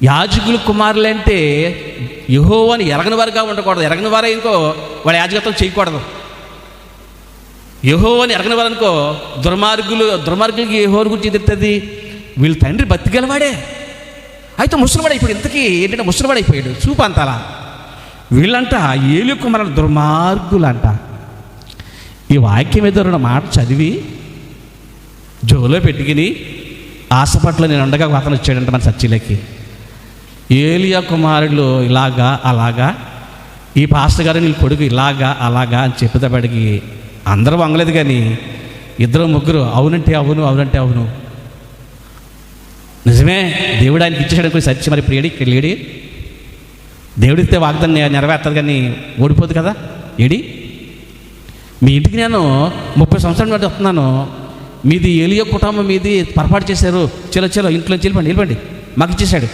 యాజకుల కుమారులు అంటే యెహోవాని ఎరగని వారుగా ఉండకూడదు. ఎరగని వారే ఇంకో వాడు యాజకత్వం చేయకూడదు. యెహోవాని ఎరగని వారు అనుకో దుర్మార్గులకి యెహోవా గురించి తెలుస్తుంది. వీళ్ళ తండ్రి బతికేలవాడే, అయితే ముసలివాడు అయిపోయాడు. ఇంతకీ ఏంటంటే ముసలివాడు అయిపోయాడు. చూపు అంతలా. వీళ్ళంట ఏలి కుమారులు దుర్మార్గులంట. ఈ వాక్యం మీద ఉన్న మాట చదివి జోలో పెట్టుకుని ఆశపట్లో నేను ఉండగా అతను వచ్చాడంట మన చర్చిలకి. ఏలియా కుమారులు ఇలాగా అలాగా, ఈ పాస్టర్ గారు నీ కొడుకు ఇలాగా అలాగా అని చెప్పేటప్పటికి అందరూ వంగలేదు. కానీ ఇద్దరు ముగ్గురు అవునంటే అవును, అవునంటే అవును, నిజమే, దేవుడు ఆయనకి ఇచ్చేసాడు సచ్చి. మరి ఇప్పుడు ఇక్కడ లేడి, దేవుడిస్తే వాగ్దానం నెరవేర్తుంది కానీ ఓడిపోదు కదా. ఏడి మీ ఇంటికి నేను 30 సంవత్సరాల నుండి వస్తున్నాను, మీది ఏలియా కుటుంబం మీది పొరపాటు చేశారు, చలో ఇంట్లో వెళ్ళిపోండి మాకు ఇచ్చేసాడు.